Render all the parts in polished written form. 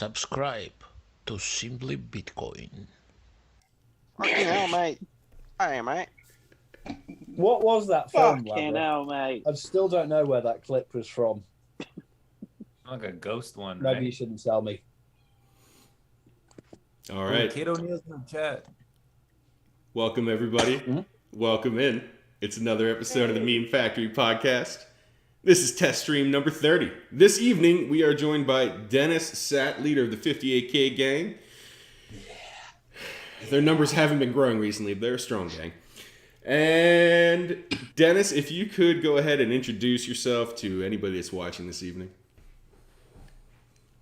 Subscribe to Simply Bitcoin. Fucking hell, mate. Hey, mate. What was that film, Fucking Labra? hell, mate. I still don't know where that clip was from. Like a ghost one, Maybe right? you shouldn't tell me. All right. Kid O'Neill's in the chat. Welcome, everybody. Mhm. Welcome in. It's another episode of the Meme Factory podcast. This is test stream number 30. This evening, we are joined by Deniz, Saaat, leader of the 58K gang. Their numbers haven't been growing recently, but they're a strong gang. And Deniz, if you could go ahead and introduce yourself to anybody that's watching this evening.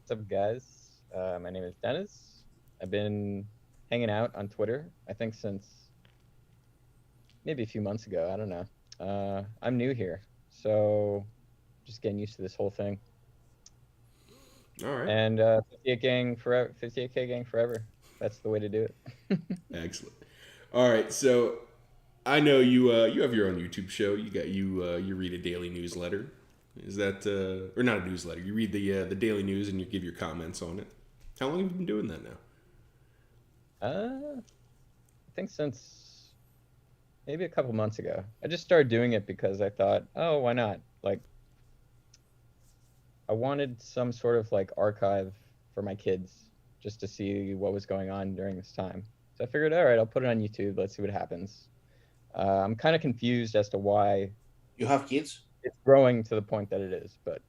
What's up, guys? My name is Deniz. I've been hanging out on Twitter, I think since maybe a few months ago. I don't know. I'm new here, so just getting used to this whole thing. All right. And 58 gang forever, 58K gang forever. That's the way to do it. Excellent. All right, so I know you have your own YouTube show. You read a daily newsletter. Is that or not a newsletter? You read the daily news and you give your comments on it. How long have you been doing that now? I think since maybe a couple months ago. I just started doing it because I thought, oh, why not? Like, I wanted some sort of like archive for my kids just to see what was going on during this time. So I figured, all right, I'll put it on YouTube. Let's see what happens. I'm kind of confused as to why You have kids? it's growing to the point that it is, but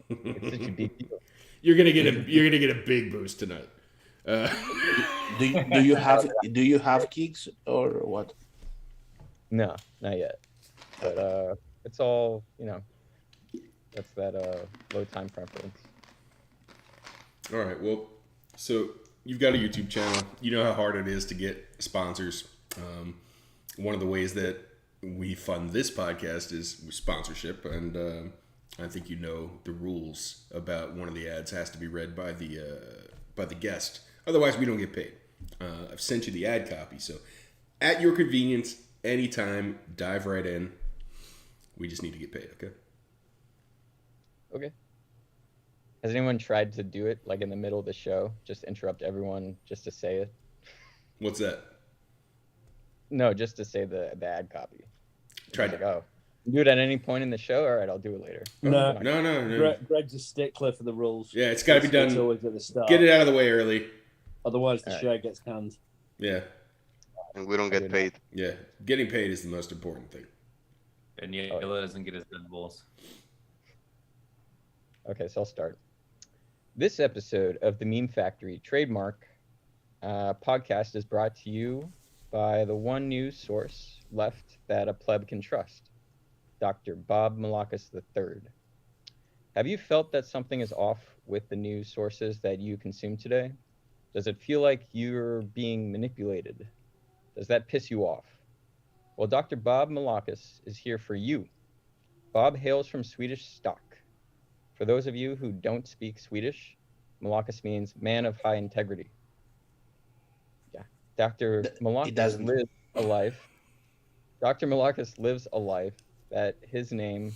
it's such a big deal. You're gonna get a big boost tonight. Do you have kids or what? No, not yet. But it's all, that's that low time preference. All right. Well, so you've got a YouTube channel. You know how hard it is to get sponsors. One of the ways that we fund this podcast is sponsorship, and I think you know the rules about one of the ads has to be read by the guest. Otherwise, we don't get paid. I've sent you the ad copy, so at your convenience, anytime, dive right in. We just need to get paid, okay? Okay. Has anyone tried to do it like in the middle of the show? Just interrupt everyone just to say it? What's that? No, just to say the ad copy. Tried Like, to. oh, do it at any point in the show? All right, I'll do it later. No. No. Greg's a stickler for the rules. Yeah, it's got to be It's done. always at the start. Get it out of the way early. Otherwise, the Alright. show gets canned. Yeah, And we don't get paid. yeah. Getting paid is the most important thing. And Yella doesn't get his Red Bulls. Okay, so I'll start. This episode of the Meme Factory trademark podcast is brought to you by the one news source left that a pleb can trust, Dr. Bob Malakas III. Have you felt that something is off with the news sources that you consume today? Does it feel like you're being manipulated? Does that piss you off? Well, Dr. Bob Malakas is here for you. Bob hails from Swedish stock. For those of you who don't speak Swedish, Malakas means man of high integrity. Yeah, Dr. Malakas doesn't. lives a life. Dr. Malakas lives a life that his name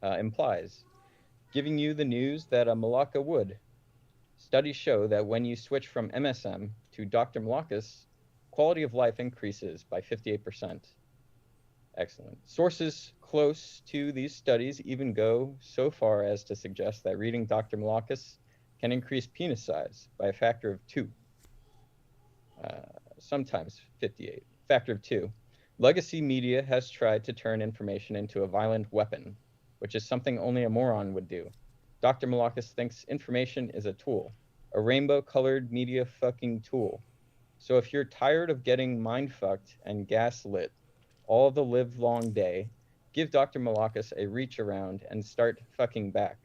implies, giving you the news that a Malaka would. Studies show that when you switch from MSM to Dr. Malakas, quality of life increases by 58%. Excellent. Sources close to these studies even go so far as to suggest that reading Dr. Malakas can increase penis size by a factor of 2. Sometimes 58. Factor of 2. Legacy media has tried to turn information into a violent weapon, which is something only a moron would do. Dr. Malakas thinks information is a tool, a rainbow-colored media fucking tool. So if you're tired of getting mind-fucked and gaslit all the live-long day, give Dr. Malakas a reach around and start fucking back.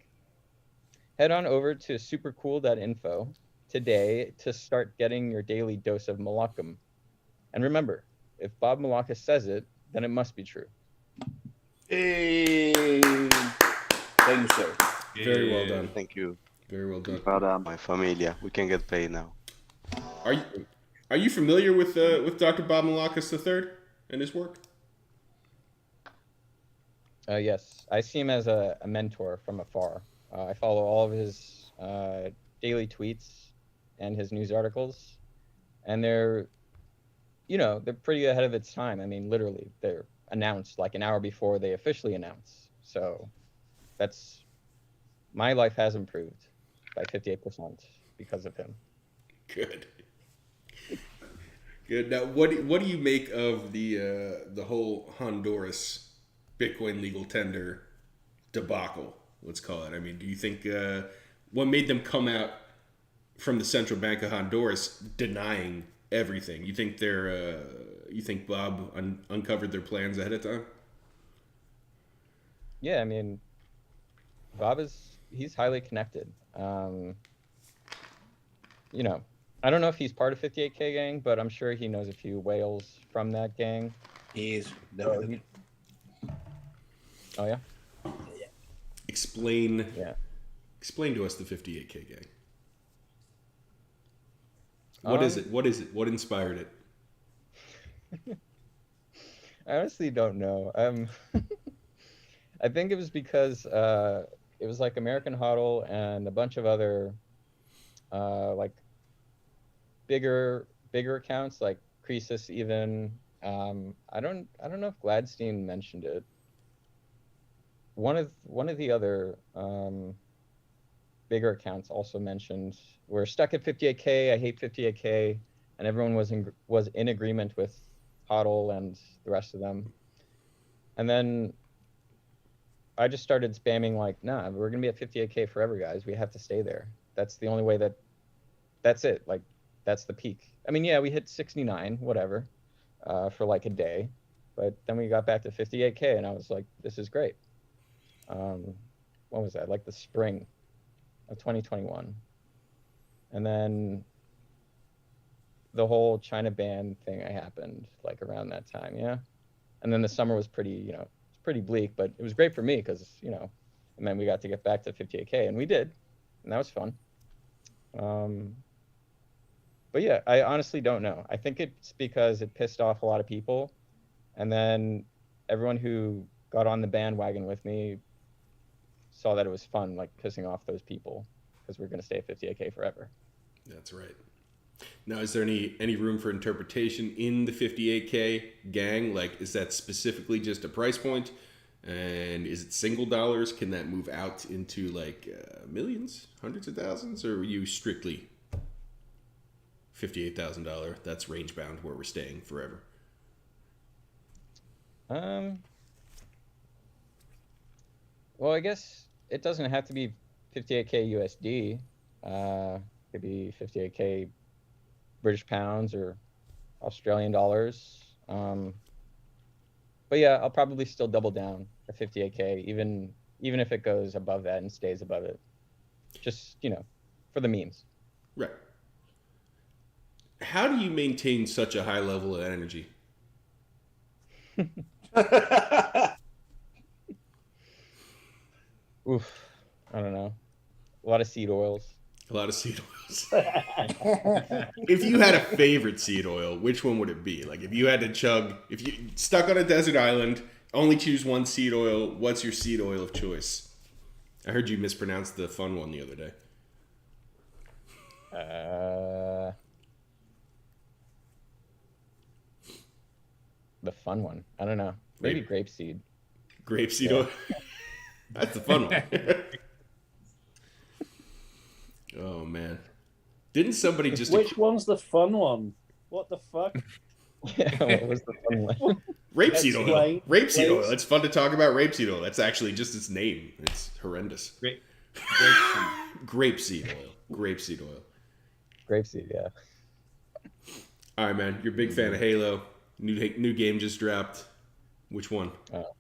Head on over to supercool.info today to start getting your daily dose of Malakam. And remember, if Bob Malakas says it, then it must be true. Hey. Thank you, sir. Very well done. Thank you. Very well done. But My familia. We can get paid now. Are you familiar with Dr. Bob Malakas III and his work? Yes, I see him as a mentor from afar. I follow all of his daily tweets and his news articles, and they're pretty ahead of its time. I mean, literally, they're announced like an hour before they officially announce. So my life has improved by 58% because of him. Good. Good. Now, what do you make of the whole Honduras Bitcoin legal tender debacle? Let's call it. I mean, do you think what made them come out from the Central Bank of Honduras denying everything? You think you think Bob uncovered their plans ahead of time? Yeah, I mean, Bob he's highly connected. I don't know if he's part of 58K gang, but I'm sure he knows a few whales from that gang. He is definitely. Oh yeah. Explain Yeah. Explain to us the 58K gang. What is it? What is it? What inspired it? I honestly don't know. I think it was because it was like American Huddle and a bunch of other like bigger accounts like Croesus even. I don't know if Gladstein mentioned it. One of the other bigger accounts also mentioned, we're stuck at 58K. I hate 58K, and everyone was in agreement with Hodl and the rest of them. And then I just started spamming like, nah, we're gonna be at 58K forever, guys. We have to stay there. That's the only way that's it. Like, that's the peak. I mean, yeah, we hit 69, whatever, for like a day, but then we got back to 58K, and I was like, this is great. What was that? Like the spring of 2021. And then the whole China ban thing happened like around that time, yeah. And then the summer was pretty bleak, but it was great for me because, and then we got to get back to 58K, and we did, and that was fun. But yeah, I honestly don't know. I think it's because it pissed off a lot of people, and then everyone who got on the bandwagon with me saw that it was fun, like pissing off those people, because we're going to stay at 58K forever. That's right. Now, is there any room for interpretation in the 58K gang? Like, is that specifically just a price point? And is it single dollars? Can that move out into like millions, hundreds of thousands? Or are you strictly $58,000? That's range bound where we're staying forever. Well, I guess it doesn't have to be 58K USD. It could be 58K British pounds or Australian dollars. But yeah, I'll probably still double down at 58K, even if it goes above that and stays above it. Just, for the memes. Right. How do you maintain such a high level of energy? Oof, I don't know. A lot of seed oils. A lot of seed oils. If you had a favorite seed oil, which one would it be? Like, if you had to if you stuck on a desert island, only choose one seed oil, what's your seed oil of choice? I heard you mispronounce the fun one the other day. The fun one. I don't know. Maybe grapeseed. Grapeseed oil? That's the fun one. Oh, man. Didn't somebody just... Which one's the fun one? What the fuck? Yeah, what was the fun one? Rapeseed oil. Explain, Rapeseed oil. please. It's fun to talk about rapeseed oil. That's actually just its name. It's horrendous. Grapeseed oil. Grapeseed oil. Grapeseed, yeah. All right, man. You're a big fan of Halo. New game just dropped. Which one?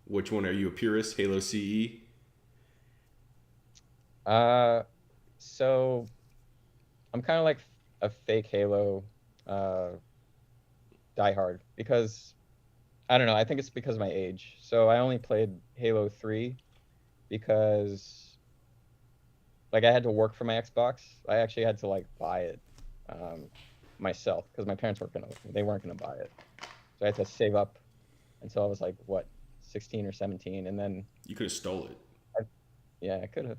Which one? Are you a purist? Halo CE? So I'm kind of like a fake Halo diehard because I don't know. I think it's because of my age. So I only played Halo 3 because like I had to work for my Xbox. I actually had to like buy it myself because my parents weren't gonna buy it. So I had to save up until I was like 16 or 17, and then You could have stole it. yeah, I could have.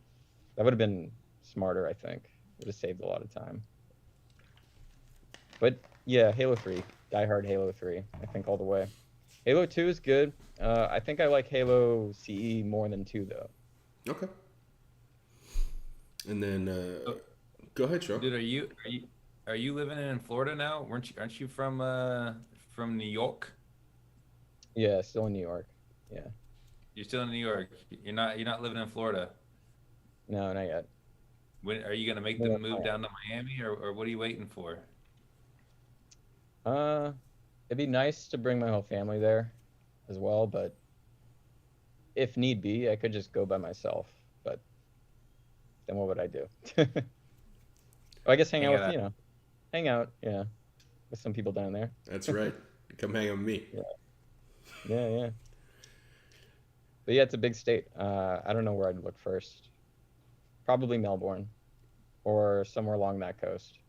That would have been smarter, I think. Would have saved a lot of time. But yeah, Halo 3, diehard Halo 3. I think all the way. Halo 2 is good. I think I like Halo CE more than 2 though. Okay. And then go ahead, Sean. Dude, are you living in Florida now? Aren't you from New York? Yeah, still in New York. Yeah. You're still in New York. You're not living in Florida. No, not yet. When are you gonna make the move down to Miami, or what are you waiting for? It'd be nice to bring my whole family there as well, but if need be, I could just go by myself. But then what would I do? I guess hang out with some people down there. That's right. Come hang out with me. Yeah. But yeah, it's a big state. I don't know where I'd look first. Probably Melbourne or somewhere along that coast.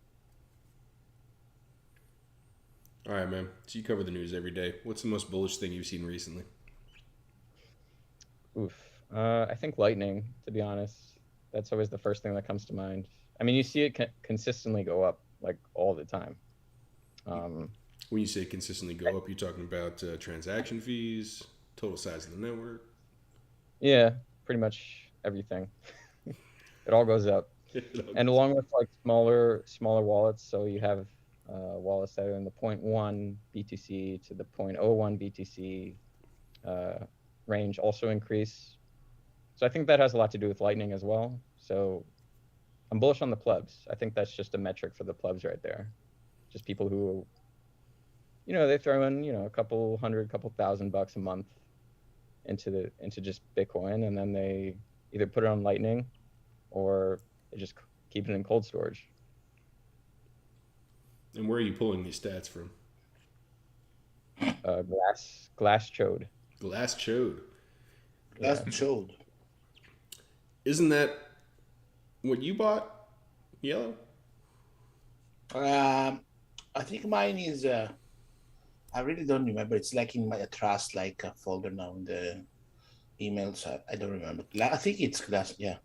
All right, man. So you cover the news every day. What's the most bullish thing you've seen recently? Oof. I think lightning, to be honest. That's always the first thing that comes to mind. I mean, you see it consistently go up, like, all the time. When you say consistently go up, you're talking about transaction fees, total size of the network? Yeah, pretty much everything. It all goes up. And along with, like, smaller wallets, so you have wallets that are in the 0.1 BTC to the 0.01 BTC range also increase. So I think that has a lot to do with Lightning as well. So I'm bullish on the plebs. I think that's just a metric for the plebs right there. Just people who, they throw in, a couple $1,000 a month into just Bitcoin, and then they either put it on Lightning or they just keep it in cold storage. And where are you pulling these stats from? Glass Chode. Glass Chode. Glass Chode. Isn't that what you bought? Yellow? I think mine is. I really don't remember. It's like in my trust, like a folder now in the emails. I don't remember. I think it's Glass. Yeah.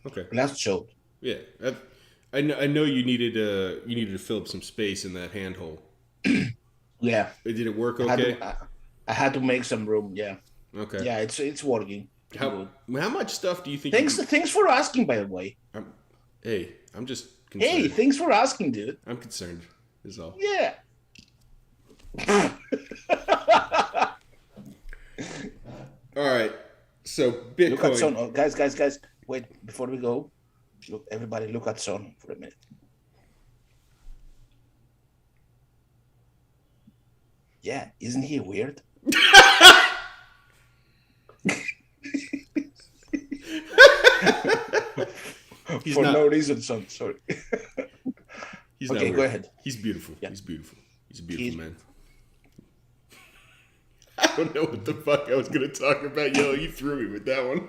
Okay. Glass Chode. Yeah. I know you needed to fill up some space in that handhole. Yeah. Did it work okay? I had to make some room. Yeah. Okay. Yeah, it's working. How much stuff do you think? Thanks for asking, by the way. I'm just concerned. Hey, thanks for asking, dude. I'm concerned. Is all. Yeah. All right. So Bitcoin. Look at Son. Oh, guys. Wait, before we go, everybody look at Son for a minute. Yeah, isn't he weird? He's for not, no reason, Son. Sorry. He's okay, not weird. go ahead. He's beautiful. Yeah. He's beautiful. He's a beautiful man. I don't know what the fuck I was going to talk about. Yo, you threw me with that one.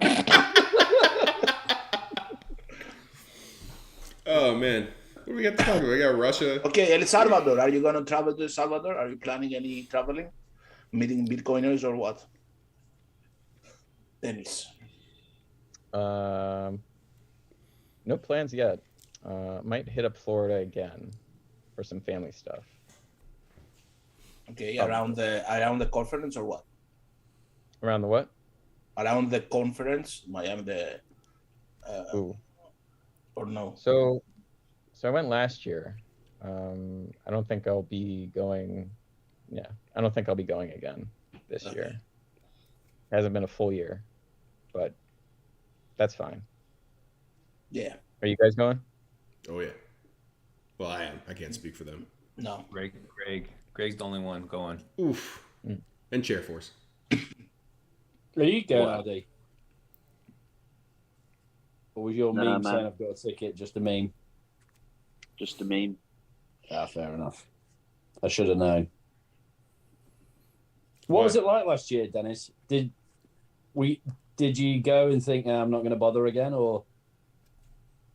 Oh, man. What do we got to talk about? We got Russia. Okay, El Salvador. Are you going to travel to El Salvador? Are you planning any traveling? Meeting Bitcoiners or what? Deniz. No plans yet. Might hit up Florida again for some family stuff. Okay, around the conference or what? Around the what? Around the conference, Miami. Ooh. Or no? So I went last year. I don't think I'll be going. Yeah, I don't think I'll be going again this year. It hasn't been a full year, but that's fine. Yeah. Are you guys going? Oh, yeah. Well, I am. I can't speak for them. No. Greg's the only one going. Oof. And Chair Force. Are you going, What? Addy? Or was your Nah, meme man. saying I've got a ticket, just a meme? Just a meme. Ah, fair enough. I should have known. What was it like last year, Dennis? Did you go and think, I'm not going to bother again, or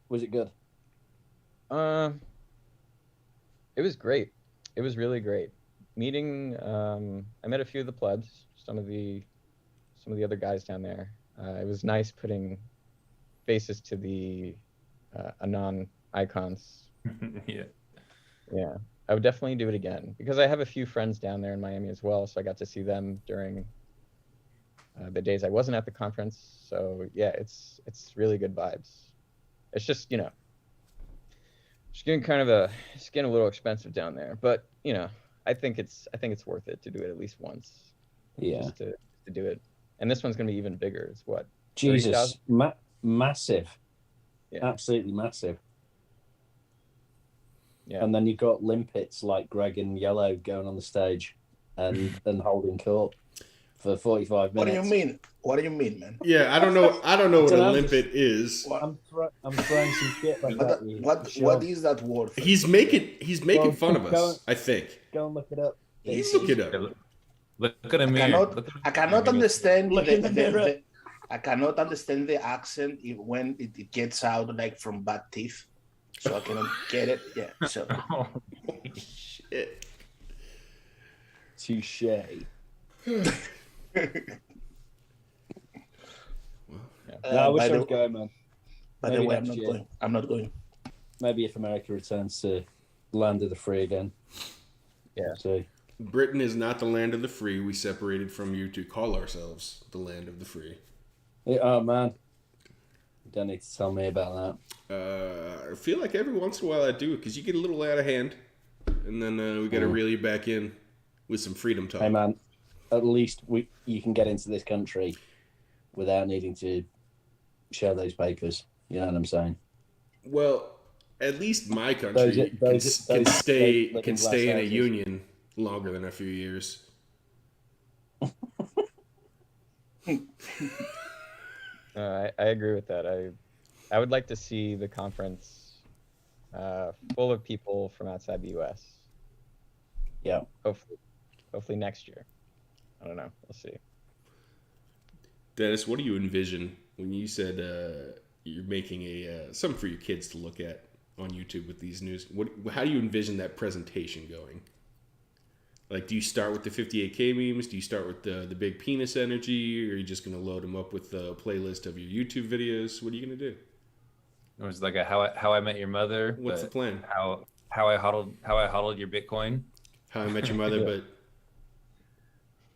was it good? It was great. It was really great. Meeting, I met a few of the plebs, some of the other guys down there. It was nice putting faces to the icons. Yeah. Yeah, I would definitely do it again because I have a few friends down there in Miami as well, so I got to see them during the days I wasn't at the conference. So yeah, it's really good vibes. It's just it's getting a little expensive down there, but I think it's worth it to do it at least once. Yeah. Just to do it, and this one's gonna be even bigger. It's what? Jesus, massive. Yeah. Absolutely massive. Yeah. And then you've got limpets like Greg and Yellow going on the stage and holding court for 45 minutes. What do you mean? What do you mean, man? Yeah, I don't know what a Dunno. limpet is. I'm throwing some shit like that. What is that word? He's making Well, fun of us, go- I think. Go and look it up. Look it up. Look at him here. I cannot understand Look in the mirror. I cannot understand the accent when it gets out like from bad teeth. So I cannot get it. Yeah. So Shit. Touche. I wish I was going, man. By the Maybe way, I'm next not year. going. I'm not going. Maybe if America returns to land of the free again. Yeah. So Britain is not the land of the free. We separated from you to call ourselves the land of the free. oh man, you don't need to tell me about I feel like every once in a while I do it because you get a little out of hand, and then we got to reel you back in with some freedom talk. that. Hey man, at least you can get into this country without needing to share those papers. You know what I'm saying? Well, at least my country those can stay living in glass a houses. union longer than a few years. I agree with that. I would like to see the conference full of people from outside the U.S. Yeah. Hopefully next year. I don't know. We'll see. Dennis, what do you envision when you said you're making something for your kids to look at on YouTube with these news? How do you envision that presentation going? Like, do you start with the 58K memes? Do you start with the big penis energy? Or are you just going to load them up with a playlist of your YouTube videos? What are you going to do? It was like a how I Met Your Mother. What's the but plan? How I hodled your Bitcoin. How I Met Your Mother, but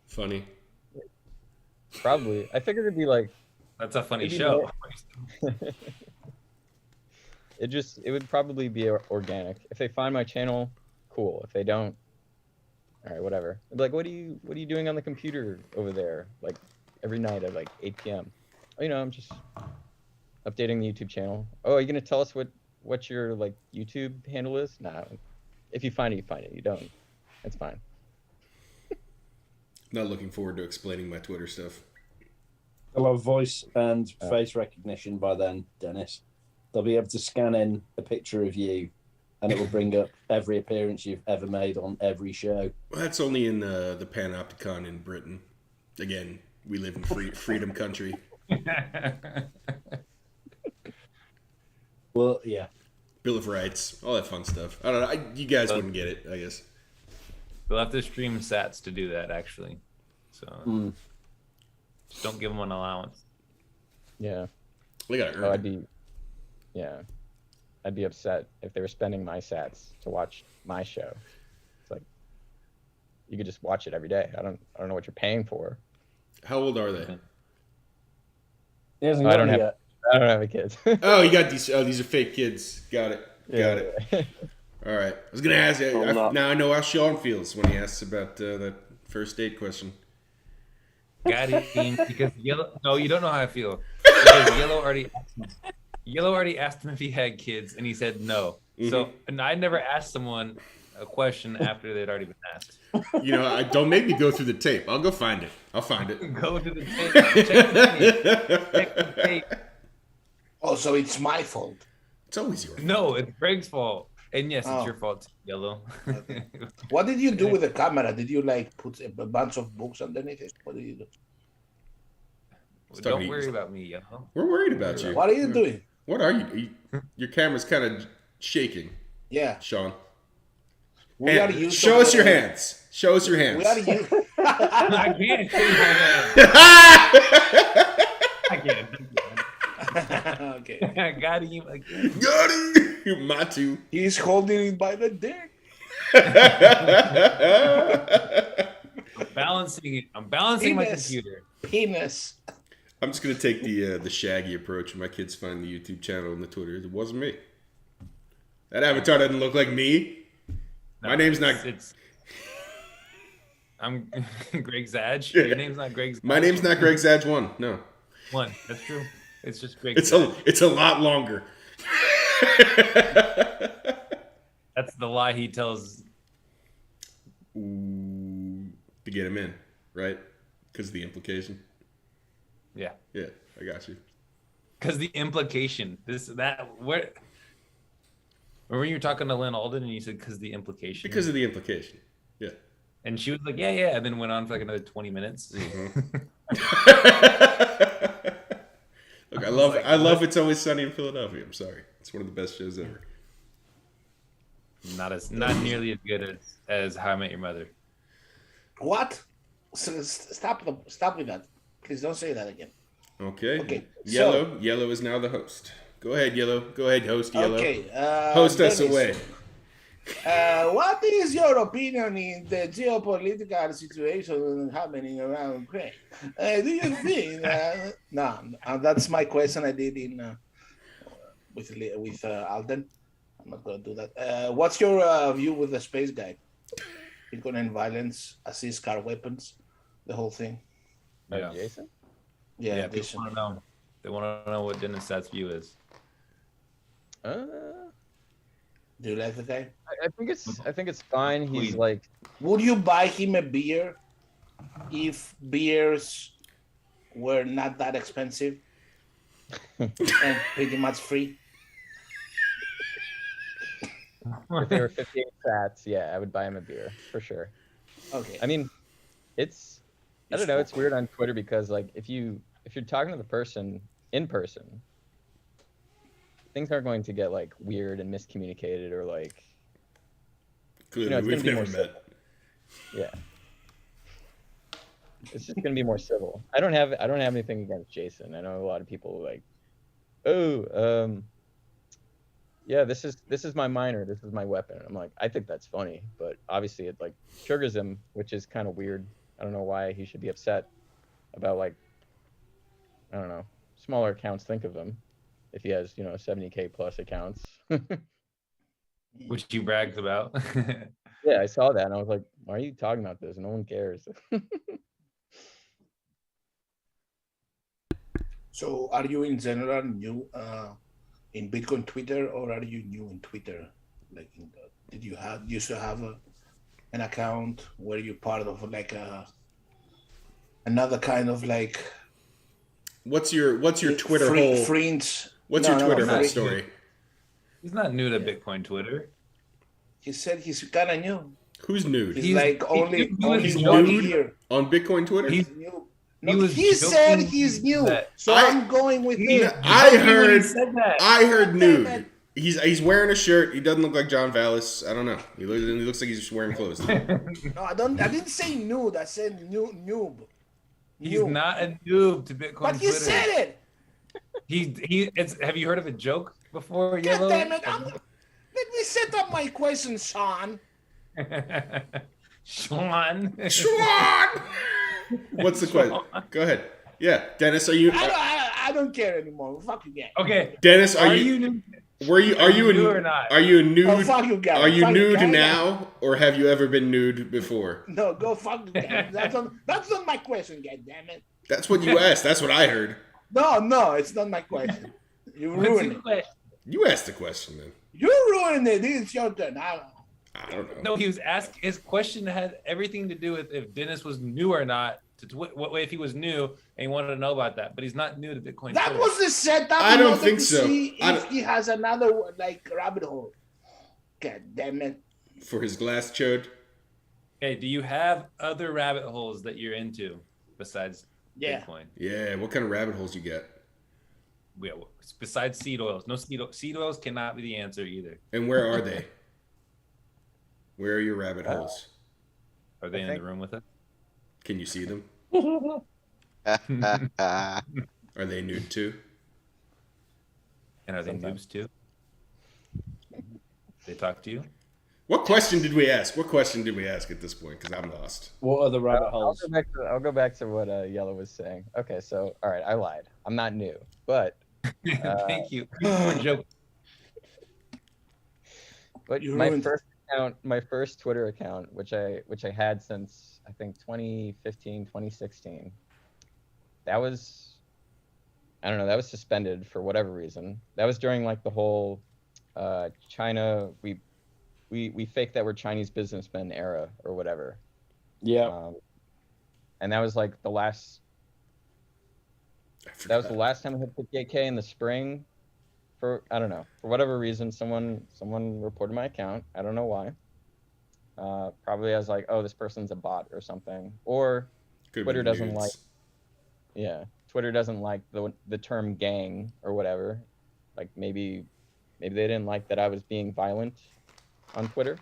funny. Probably. I figured it'd be like That's a funny Maybe show. it would probably be organic. If they find my channel, cool. If they don't, all right, whatever. I'd be like, what are you doing on the computer over there? Like every night at like 8 p.m. Oh, I'm just updating the YouTube channel. Oh, are you gonna tell us what your like YouTube handle is? Nah. If you find it, you find it. You don't, it's fine. Not looking forward to explaining my Twitter stuff. They'll have voice and face recognition by then, Dennis. They'll be able to scan in a picture of you, and it will bring up every appearance you've ever made on every show. Well, that's only in the Panopticon in Britain. Again, we live in freedom country. Well, yeah. Bill of Rights, all that fun stuff. I don't know. You guys wouldn't get it, I guess. We'll have to stream sats to do that, actually. So just don't give them an allowance. Yeah. We got to Oh, earn it. I'd be upset if they were spending my sats to watch my show. It's like you could just watch it every day. I don't know what you're paying for. How old are they? He hasn't I got don't any have- yet. I don't have a kid. Oh, you got these. Oh, these are fake kids. Got it. Got it. it. All right. I was gonna ask you. I'm not. Now I know how Sean feels when he asks about that first date question. Got him because Yellow. No, you don't know how I feel. Because Yellow already asked him if he had kids, and he said no. So, and I never asked someone a question after they'd already been asked. I don't make me go through the tape. I'll go find it. I'll find it. Go to the tape. Check the tape. Check the tape. Oh, so it's my fault. It's always your. No, it's Greg's fault. And yes, Oh. it's your fault, Yellow. What did you do with the camera? Did you like put a bunch of books underneath it? What did you do? Don't worry about me, Yellow. We're worried about you. What are you doing? What are you? Your camera's kind of shaking, Yeah, Sean. we are Hand- used. show us your hands. Show us your hands. We are used. I can't. I can't. Okay. I got him again. Got him. Matu. He's holding it by the dick. I'm balancing my Penis. computer. Penis. I'm just gonna take the Shaggy approach. When my kids find the YouTube channel and the Twitter, it wasn't me. That avatar doesn't look like me. No, My name's not. I'm Greg Zadge. Yeah. Your name's not Greg Zadge. My name's not Greg Zadge 1. No. 1. That's true. It's just Greg It's Zadge. it's a lot longer. That's the lie he tells. Ooh, to get him in, right? Because of the implication. Yeah. Yeah, I got you. Because the implication. Where? Remember you were talking to Lynn Alden and you said because the implication. Because of the implication. Yeah. And she was like, yeah, and then went on for like another 20 minutes. Look, I love It's Always Sunny in Philadelphia. I'm sorry. It's one of the best shows ever. Not nearly as good as How I Met Your Mother. What? Stop with that. Please don't say that again. Okay. Yellow is now the host. Go ahead, Yellow. Go ahead, host Yellow. Okay. Host us Deniz, away. What is your opinion in the geopolitical situation happening around Ukraine? Do you think? No, that's my question. I did in with Alden. I'm not gonna do that. What's your view with the space guy? Bitcoin and violence, assist car weapons, the whole thing. Yeah. Jason? Yeah, People Jason. want to know. They want to know what Dennis Sat's view is. Do you like the guy? I think it's fine. He's Please. like, Would you buy him a beer if beers were not that expensive and pretty much free? if they were 58 sats, yeah, I would buy him a beer for sure. Okay. I mean, I don't know. It's weird on Twitter because like if you're talking to the person in person, things aren't going to get like weird and miscommunicated or like. Clearly, it's we've gonna be never more met. Yeah. It's just gonna be more civil. I don't have anything against Jason. I know a lot of people like, yeah, this is my minor, this is my weapon. I'm like, I think that's funny, but obviously it like triggers him, which is kind of weird. I don't know why he should be upset about like, I don't know, smaller accounts think of him if he has 70K plus accounts. Which he brags about. Yeah, I saw that and I was like, why are you talking about this? No one cares. So, are you in general new in Bitcoin Twitter, or are you new in Twitter? Like, did you used to have an account where you're part of like another kind of like? What's your Twitter hole? Fringe. What's your Twitter hole fringe. story? He's not new to Bitcoin Twitter. He said he's kind of new. Who's nude? He's like only he's 1 nude? year. On Bitcoin Twitter? He's New. He No, was he said joking he's new, that- so I'm going with him. I He heard said that. God damn nude. it. He's wearing a shirt. He doesn't look like John Vallis. I don't know. He looks like he's just wearing clothes. No, I didn't say nude. I said noob. He's Noob. not a noob to Bitcoin But he Twitter. said it. Have you heard of a joke before, God Yellow? damn it! Let me set up my question, Sean. Sean. Schwan! What's the question? Go ahead. Yeah, Dennis, are you? I don't care anymore. Fuck you, guys. Okay. Dennis, Are you new? Are you new a or not? Are you a nude? Oh, fuck you guys. Are you Fuck you nude guys. now, or have you ever been nude before? No, go fuck you guys. That's not my question, god damn it. That's what you asked. That's what I heard. No, it's not my question. You What's ruined the it. question? You asked the question, then. You ruined it. It's your turn. I don't know. No, he was asked. His question had everything to do with if Dennis was new or not. What way if he was new and he wanted to know about that, but he's not new to Bitcoin. That Twitter. was the setup. I in don't order think to so. See I if don't- he has another like rabbit hole. God damn it. For his glass chode. Okay, do you have other rabbit holes that you're into besides Yeah. Bitcoin? Yeah, what kind of rabbit holes you get? Yeah, besides seed oils. No seed oils cannot be the answer either. And where are they? Where are your rabbit holes? Are they in think- the room with us? Can you see them? That's Are they nude too? And are they Sometimes. noobs too? They talk to you. What question did we ask? What question did we ask at this point? Because I'm lost. What are the rabbit I'll holes? I'll go back to what Yellow was saying. Okay, so all right, I lied. I'm not new, but Thank you. You were joking. but You my ruined it. first account, my first Twitter account, which I had since I think 2015, 2016. That was, I don't know, that was suspended for whatever reason. That was during like the whole China, we faked that we're Chinese businessmen era or whatever. Yeah. And that was like the last. That was the last time I hit 58K in the spring. For I don't know, for whatever reason, someone reported my account. I don't know why. Probably as like, oh, this person's a bot or something, or Could've Twitter been doesn't nudes. like. Yeah, Twitter doesn't like the term gang or whatever. Like maybe they didn't like that I was being violent on Twitter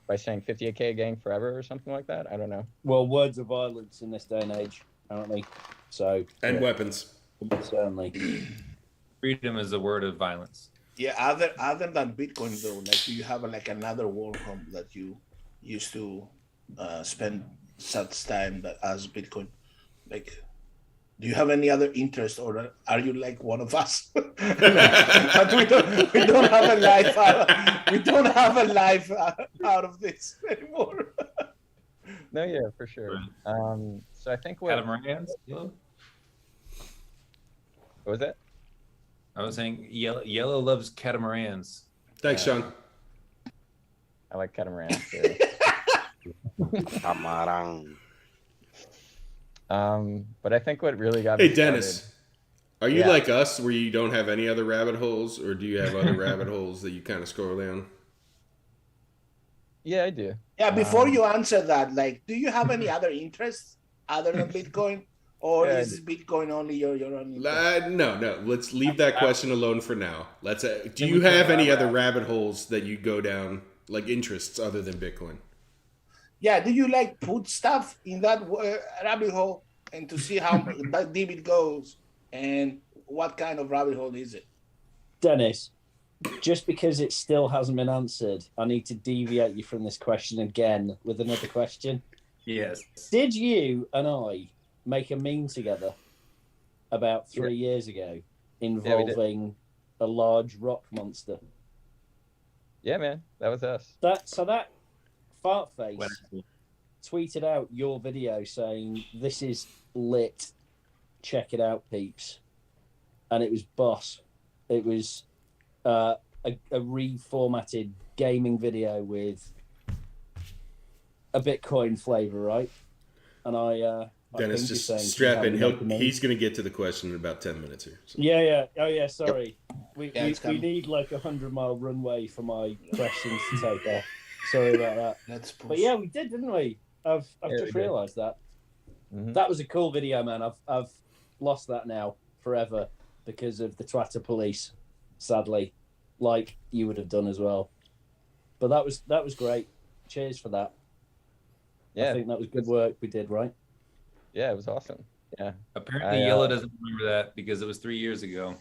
by saying 58K gang forever or something like that. I don't know. Well, words of violence in this day and age, apparently. So And yeah, weapons. certainly. Freedom is a word of violence. Yeah, other than Bitcoin though, like do you have like another wormhole that you used to spend such time as Bitcoin? Like, do you have any other interest, or are you like one of us? But we don't have a life. We don't have a life out of this anymore. No, yeah, for sure. So I think what Catamarans. Yellow. was that? I was saying yellow loves catamarans. Thanks, Sean. I like catamarans too. Camarang. But I think what really got me Hey, Dennis. Are you Yeah. like us where you don't have any other rabbit holes, or do you have other rabbit holes that you kind of scroll down? Yeah, I do. Yeah, before you answer that, like, do you have any other interests other than Bitcoin, or Yeah, I is Bitcoin only your own interest? No. Let's leave that question alone for now. Let's. Do you have any other rabbit holes that you go down, like interests other than Bitcoin? Yeah, do you like put stuff in that rabbit hole and to see how deep it goes, and what kind of rabbit hole is it? Dennis, just because it still hasn't been answered, I need to deviate you from this question again with another question. Yes. Did you and I make a meme together about 3 years ago involving a large rock monster? Yeah, man, that was us. That fart face Wonderful. tweeted out your video saying, "This is lit. Check it out, peeps." And it was boss. It was a reformatted gaming video with a Bitcoin flavor, right? And I Dennis, think just you're saying, strap "Can in. you have a meme?" He's going to get to the question in about 10 minutes here. So. Yeah. Oh, yeah. Sorry. We Yeah, it's coming. need like 100-mile runway for my questions to take off. Sorry about that. Let's push. But yeah, we did, didn't we? I've Yeah, we just did. realised that. Mhm. That was a cool video, man. I've lost that now forever because of the Twitter police, sadly, like you would have done as well. But that was great. Cheers for that. Yeah, I think that was good work we did, right? yeah, it was awesome. Yeah, Apparently, I, Yellow doesn't remember that because it was 3 years ago,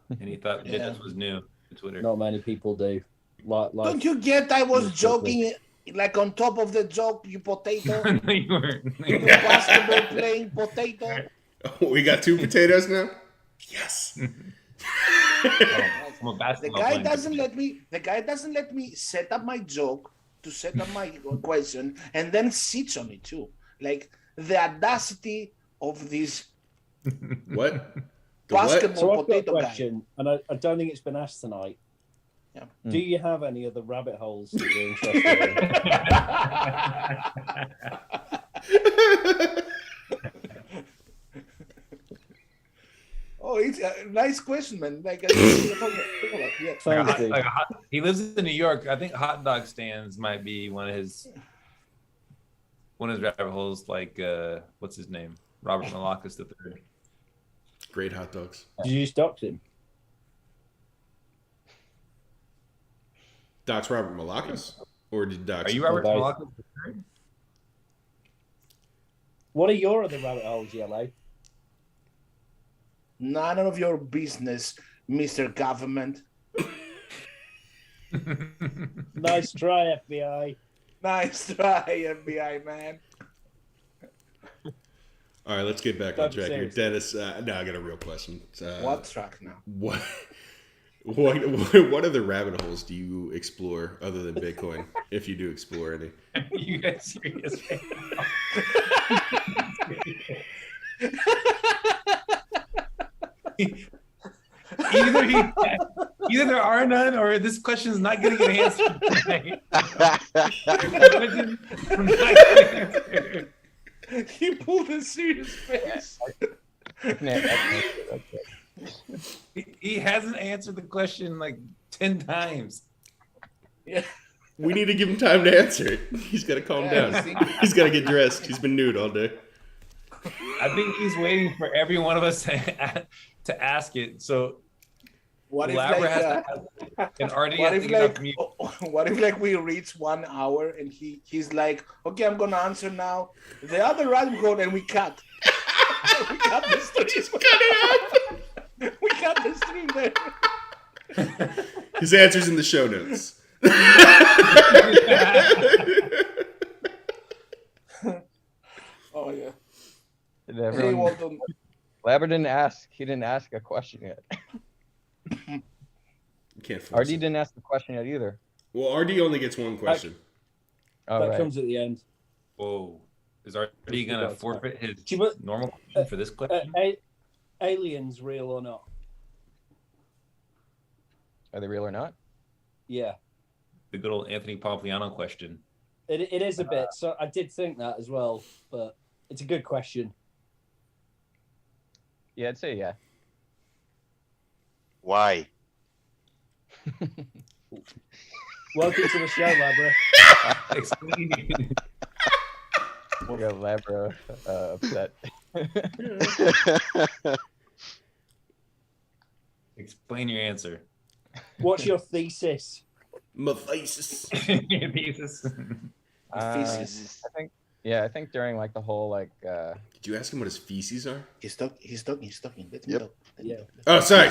and he thought Yeah. this was new to Twitter. Not many people do. Like Don't you get? I was Yes, joking, like on top of the joke, you potato, No, you weren't. you basketball playing potato. Oh, we got 2 potatoes now? Yes. I'm a The basketball guy playing doesn't potato. let me. The guy doesn't let me set up my joke to set up my question, and then sits on it too. Like the audacity of this What? The what? basketball So I've got a potato guy. question, and I don't think it's been asked tonight. Yeah. Do you have any other rabbit holes that you're interested in? Oh, it's a nice question, man. Like, yeah. Thank you. He lives in New York. I think hot dog stands might be one of his rabbit holes. Like what's his name? Robert Malakas III. Great hot dogs. Did you dox him? Doc's Robert Malakas? Or did Doc? Are you Robert both. Malakas III? What are your other rabbit holes, Yellow? None of your business, Mr. Government. Nice try, FBI. Nice try, FBI man. All right, let's get back on Don't be track here. serious. Dennis, now I got a real question. What track now? What other rabbit holes do you explore other than Bitcoin, if you do explore any? You guys serious? Either there are none, or this question is not going to get answered tonight. He pulled a serious face. He hasn't answered the question like 10 times. Yeah. We need to give him time to answer it. He's got to calm down. He's got to get dressed. He's been nude all day. I think he's waiting for every one of us to ask it. So What if Labra like, has to ask, and Artie what has if to get like, off mute. what if like we reach 1 hour and he's like, okay, I'm gonna answer now. The other rabbit hole, and we cut. We cut the stream. We cut the stream there. His answer's in the show notes. Oh yeah. Did Hey, everyone... Walton. Labber didn't ask. He didn't ask a question yet. You can't force RD it. didn't ask the question yet either. Well, RD only gets one question. All That right. comes at the end. Whoa. Is Artie going to forfeit his But, normal question for this question? aliens real or not? Are they real or not? Yeah, The good old Anthony Pompliano question. it is a bit. So I did think that as well, but it's a good question. Yeah, I'd say yeah. Why? Welcome to the show, Labra. Explain, We got Labra upset. explain your answer. What's your thesis? My thesis. Your thesis. Feces. I think during like the whole like Did you ask him what his feces are? He's talking. Let me Yep. talk. Let me Yeah. talk. Oh, sorry.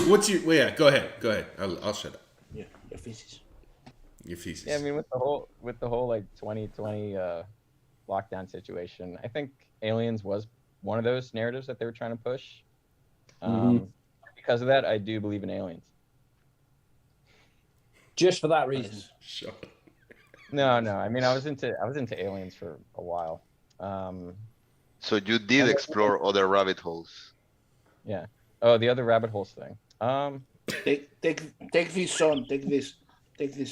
What's your? Well, yeah, go ahead. I'll shut up. Yeah, your feces. Your feces. yeah, I mean with the whole like 2020 lockdown situation, I think aliens was one of those narratives that they were trying to push. Because of that, I do believe in aliens. Just for that reason. Shut up. No. I mean, I was into aliens for a while. So you did explore other rabbit holes. Oh, the other rabbit holes thing. Take this son. Take this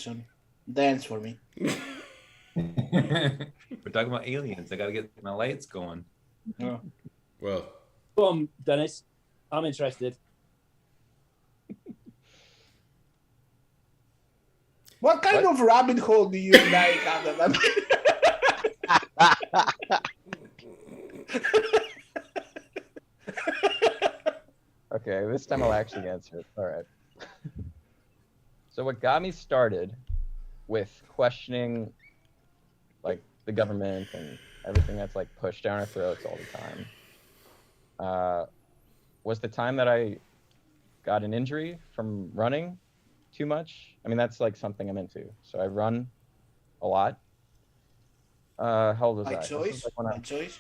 son. Dance for me. We're talking about aliens. I got to get my lights going. Yeah. Well, Go on, Dennis. I'm interested. What kind of rabbit hole do you like, Adam? Okay, this time I'll actually answer it. All right. So what got me started with questioning like the government and everything that's like pushed down our throats all the time was the time that I got an injury from running too much. I mean, that's like something I'm into. So I run a lot. How old was I? By This choice? was, like, when By choice?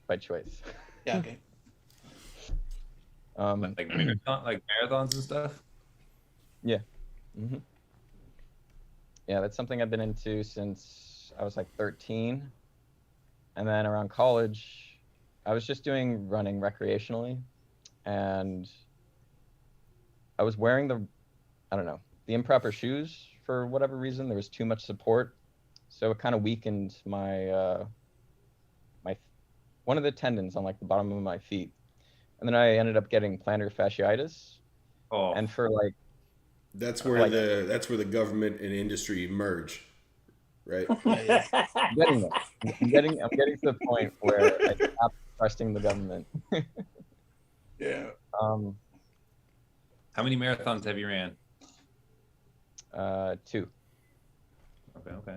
by choice. Yeah, okay. Like marathons and stuff. Mm-hmm. Yeah, that's something I've been into since I was like 13. And then around college, I was just doing running recreationally. And I was wearing the improper shoes for whatever reason. There was too much support. So it kind of weakened my one of the tendons on like the bottom of my feet. And then I ended up getting plantar fasciitis. Oh, And for like, that's where the government and industry merge, right? I'm getting there. I'm getting to the point where I stopped trusting the government. Yeah. how many marathons have you ran? 2. Okay.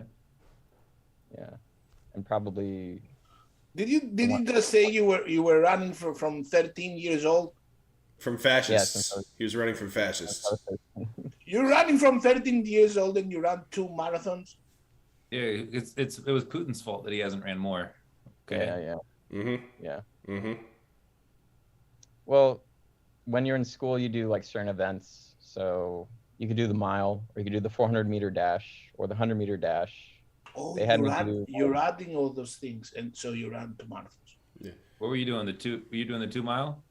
Yeah. And probably Did you just say you were running from 13 years old? From fascists. He was running from fascists. You're running from 13 years old and you run 2 marathons. Yeah, it was Putin's fault that he hasn't ran more. Okay. Yeah. Mm-hmm. Yeah. Mm-hmm. Well, when you're in school, you do like certain events. So you could do the mile, or you could do the 400-meter dash, or the 100-meter dash. Oh, They had me do- you're adding all those things, and so you ran 2 marathons. Yeah. What were you doing? Were you doing the 2 mile?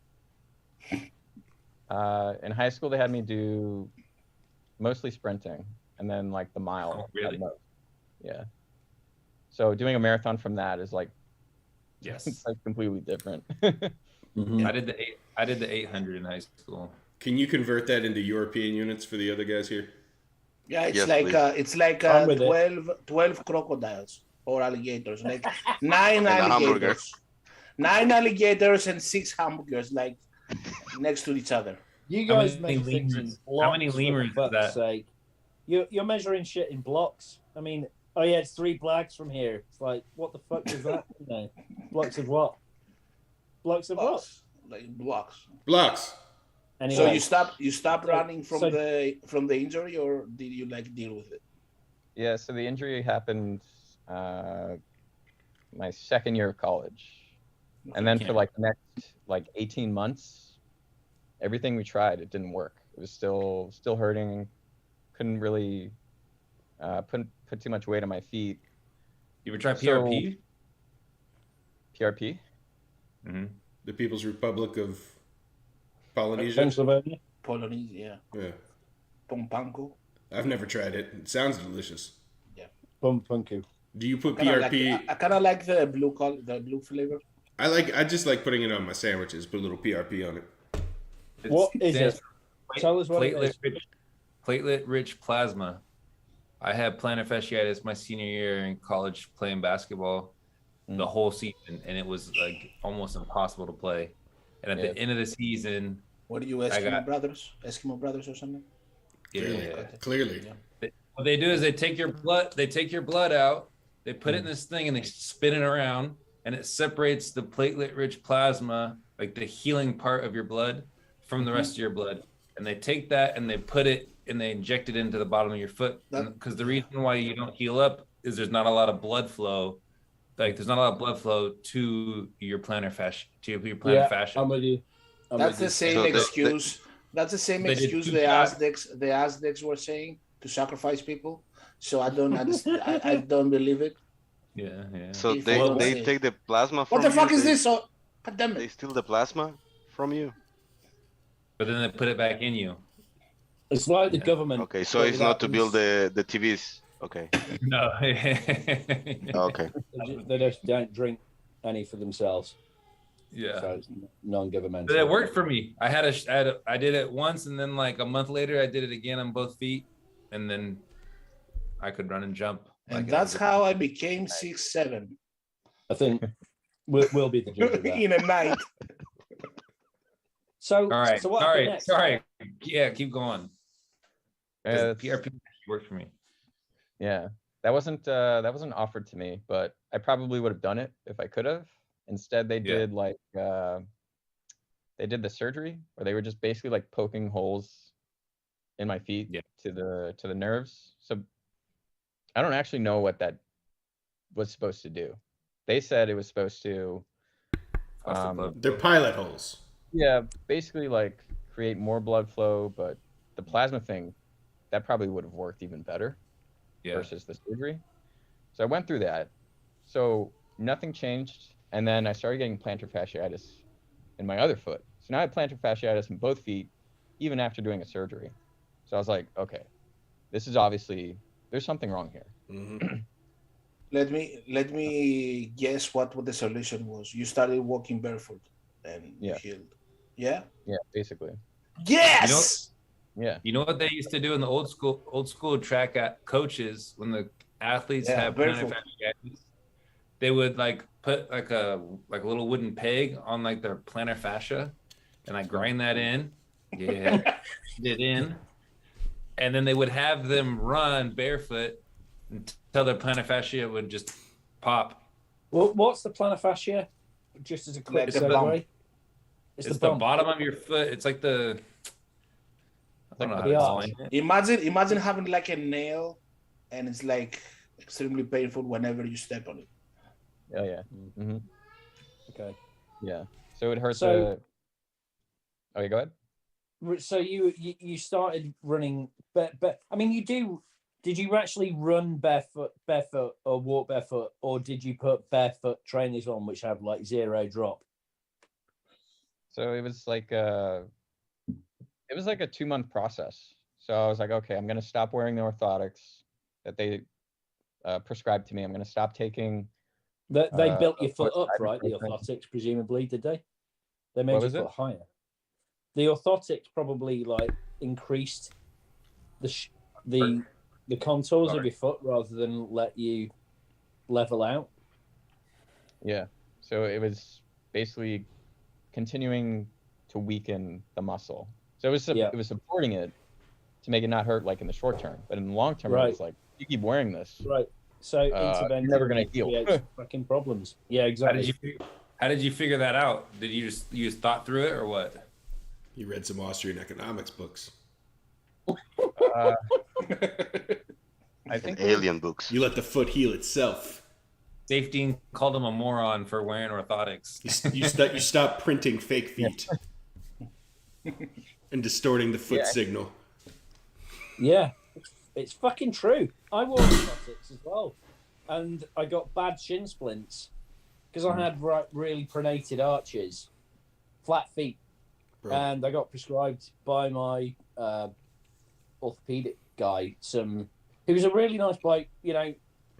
In high school, they had me do mostly sprinting, and then like the mile. Oh, really? at most. Yeah. So doing a marathon from that is like Yes. it's like completely different. Mhm. I did the 800 in high school. Can you convert that into European units for the other guys here? Yeah, it's like I'm with 12 crocodiles or alligators, like 9 a hamburger. alligators, 9 alligators and 6 hamburgers, like next to each other. You How guys many make things in lemurs- blocks. how many for lemurs is fuck's that? sake. You're measuring shit in blocks. I mean, oh yeah, it's 3 blocks from here. It's like, what the fuck is that? You know, blocks of what? Blocks of what? Blocks, like blocks. Blocks. Anyway, So you stop running from so- the injury, or did you like deal with it? Yeah. So the injury happened my second year of college, and then for like the next like 18 months, everything we tried, it didn't work. It was still hurting. Couldn't really put too much weight on my feet. You ever try So- PRP? PRP. Mm-hmm. The People's Republic of Polynesia. Pennsylvania. Polynesia, Yeah. Pompanko. I've never tried it. It sounds delicious. Punku. Do you put Kinda PRP? I kind of like the blue flavor. I just like putting it on my sandwiches. Put a little PRP on it. What is it? Tell us what it is. Platelet-rich plasma. I had plantar fasciitis my senior year in college playing basketball the whole season, and it was like almost impossible to play. And at the end of the season, What are you, Eskimo brothers or something? Clearly. Yeah. What they do is they take your blood out, they put it in this thing, and they spin it around, and it separates the platelet-rich plasma, like the healing part of your blood, from the rest of your blood. And they take that and they put it and they inject it into the bottom of your foot. Because the reason why you don't heal up is there's not a lot of blood flow. Like there's not a lot of blood flow to your plantar fascia. Fascia. I'm with you. That's the same excuse. That's the same excuse the Aztecs were saying to sacrifice people. So I don't understand. I don't believe it. Yeah. So If they, I don't they say- take the plasma from What the you, fuck is they- this? So, God damn They it. steal the plasma from you. But then they put it back in you. It's like the government. Okay, so but it's not to without build the TVs. Okay. No. Okay. They just don't drink any for themselves. Yeah. So it's non-governmental. But it worked for me. I did it once, and then like a month later, I did it again on both feet, and then I could run and jump. And that's how I became 6'7" I think we'll be the judge of that. in a night. So, All right. so what All happened right. next? Sorry. Yeah, keep going. 'Cause Uh, PRP worked for me. Yeah, that wasn't offered to me, but I probably would have done it if I could have. Instead, they Yeah. did like they did the surgery where they were just basically like poking holes in my feet Yeah. to the nerves. So I don't actually know what that was supposed to do. They said it was supposed to They're pilot holes. yeah, basically like create more blood flow, but the plasma thing that probably would have worked even better Yeah. versus the surgery. So I went through that. So nothing changed. And then I started getting plantar fasciitis in my other foot. So now I have plantar fasciitis in both feet, even after doing a surgery. So I was like, okay, this is obviously, there's something wrong here. Mm-hmm. Let me guess what the solution was. You started walking barefoot and you Yeah. healed. Yeah? Yeah, basically. Yes! Yeah. You know what they used to do in the old school track coaches when the athletes Yeah, have plantar barefoot. fasciitis? They would like put like a little wooden peg on like their plantar fascia, and like grind that in. Yeah, it in, and then they would have them run barefoot until their plantar fascia would just pop. Well, what's the plantar fascia? Just as a quick Like the bump. segue. It's the bottom of your foot. It's like the. I don't know how to explain it. Imagine having like a nail, and it's like extremely painful whenever you step on it. Oh yeah. Mm-hmm. Okay. Yeah. So it hurts. So- Okay, go ahead. So you started running, but I mean, Did you actually run barefoot, or walk barefoot, or did you put barefoot trainers on which have like 0 drop? So it was like a 2-month process. So I was like, okay, I'm gonna stop wearing the orthotics that they prescribed to me. I'm gonna stop taking. They built your foot up, ibuprofen. right? The orthotics, presumably, did they? They made What your was it? foot higher. The orthotics probably like increased the contours of your foot rather than let you level out. Yeah. So it was basically continuing to weaken the muscle. So it was supporting it to make it not hurt like in the short term, but in the long term, Right. it was like you keep wearing this. Right. So intervention you're never gonna heal. creates fucking problems. Yeah, exactly. How did you figure that out? Did you just thought through it or what? You read some Austrian economics books. I think Alien books. You let the foot heal itself. Dave Dean called him a moron for wearing orthotics. You stop printing fake feet and distorting the foot signal. Yeah, it's fucking true. I wore orthotics as well, and I got bad shin splints because I had really pronated arches, flat feet, and I got prescribed by my orthopedic guy he was a really nice bloke. You know,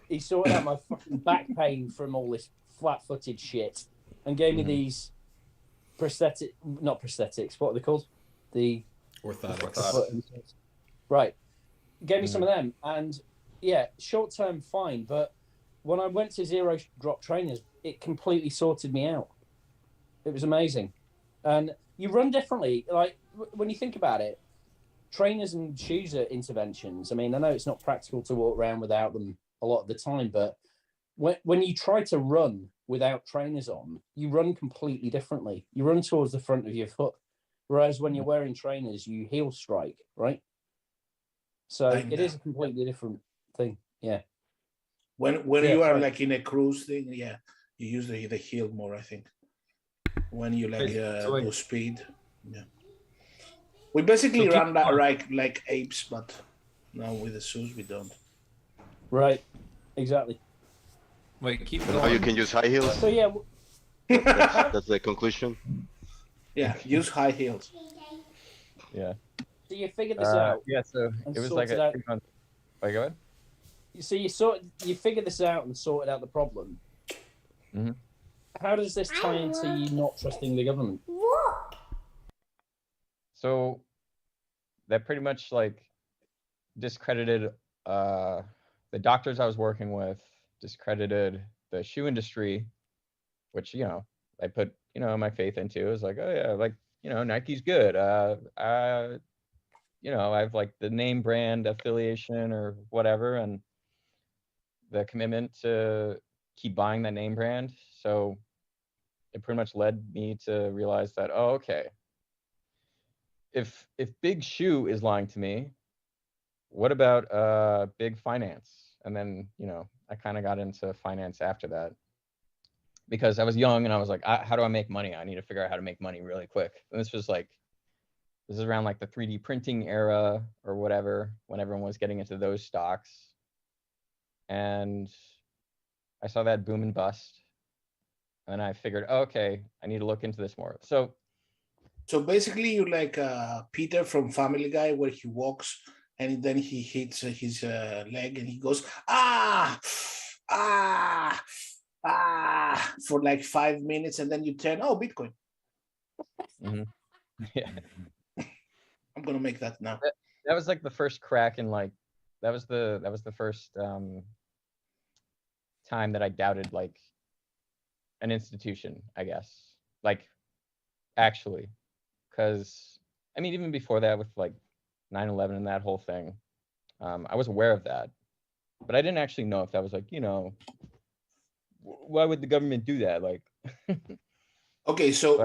he sorted out my fucking back pain from all this flat-footed shit, and gave me these not prosthetics. What are they called? The orthotics. Right. Gave me some of them, and yeah, short term fine, but when I went to 0 drop trainers, it completely sorted me out. It was amazing. And you run differently. Like when you think about it, trainers and shoes are interventions. I mean, I know it's not practical to walk around without them a lot of the time, but when you try to run without trainers on, you run completely differently. You run towards the front of your foot, whereas when you're wearing trainers, you heel strike, right? So it is a completely different thing. Yeah. When you are like in a cruise thing, you use the heel more, I think. When you like go speed, yeah. We basically run that like apes, but now with the shoes we don't. Right. Exactly. Wait, keep Oh, going. you can use high heels. So yeah. That's the conclusion. Yeah, use high heels. Yeah. So you figured this out. Yeah. So it was like a 3-month. Wait, go ahead. So you figured this out and sorted out the problem. Mm-hmm. How does this tie into you not trusting the government? So that pretty much like discredited the doctors I was working with, discredited the shoe industry, which, you know, I put, you know, my faith into. It was like, oh yeah, like, you know, Nike's good. You know, I've like the name brand affiliation or whatever, and the commitment to keep buying that name brand. So it pretty much led me to realize that, oh, okay, if Big Shoe is lying to me, what about Big Finance? And then, you know, I kind of got into finance after that because I was young and I was like, how do I make money? I need to figure out how to make money really quick. And this is around like the 3D printing era or whatever, when everyone was getting into those stocks. And I saw that boom and bust. And I figured, oh, okay, I need to look into this more. So basically you're like Peter from Family Guy, where he walks and then he hits his leg and he goes, for like 5 minutes, and then you turn, oh, Bitcoin. Mm-hmm. Yeah. I'm gonna make that now. That was like the first crack in like that was the first time that I doubted like an institution, I guess. Like actually, because I mean, even before that with like 9/11 and that whole thing, I was aware of that, but I didn't actually know if that was like, you know, why would the government do that? Like, okay, so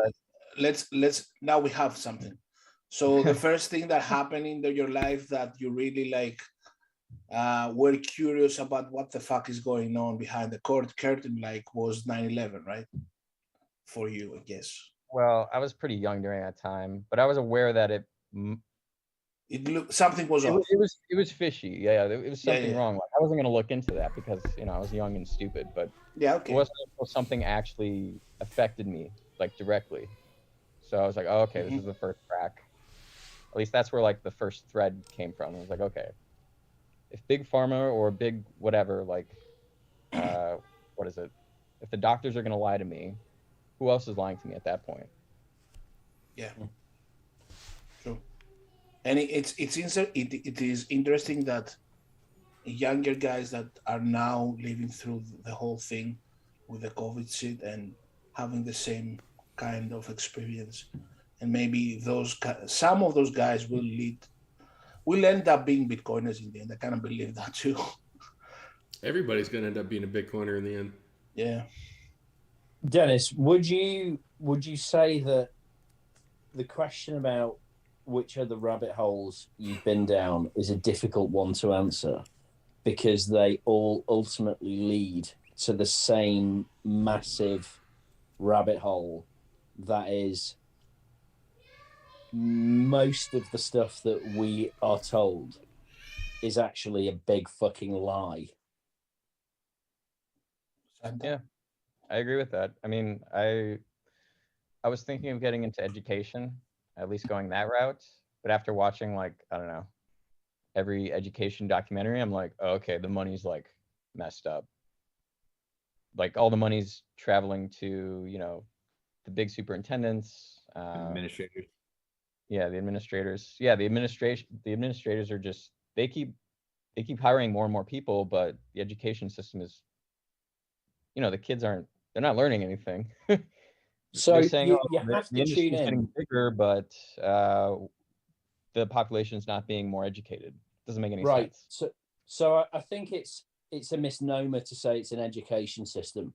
let's now we have something. So the first thing that happened in your life that you really like were curious about what the fuck is going on behind the curtain, like, was 9/11, right? For you, I guess. Well, I was pretty young during that time, but I was aware that it looked, something was off. It was fishy. Yeah, it was something wrong. Like, I wasn't going to look into that because I was young and stupid. But it wasn't until something actually affected me, like, directly. So I was like, oh, okay, this is the first crack. At least that's where, like, the first thread came from. I was like, okay, if Big Pharma or Big whatever, like, what is it? If the doctors are going to lie to me, who else is lying to me at that point? Yeah, true. And it is interesting that younger guys that are now living through the whole thing with the COVID shit and having the same kind of experience, and maybe some of those guys will end up being Bitcoiners in the end. I kind of believe that too. Everybody's going to end up being a Bitcoiner in the end. Yeah. Deniz, would you say that the question about which are the rabbit holes you've been down is a difficult one to answer, because they all ultimately lead to the same massive rabbit hole that is most of the stuff that we are told is actually a big fucking lie? Yeah, I agree with that. I mean, I was thinking of getting into education, at least going that route. But after watching, like, I don't know, every education documentary, I'm like, oh, okay, the money's, like, messed up. Like, all the money's traveling to, the big superintendents, administrators. Yeah, the administrators. Yeah, the administrators are just, they keep hiring more and more people, but the education system is, the kids they're not learning anything. So they're saying, you have to tune in. Getting bigger, but the population is not being more educated. Doesn't make any sense. So I think it's a misnomer to say it's an education system.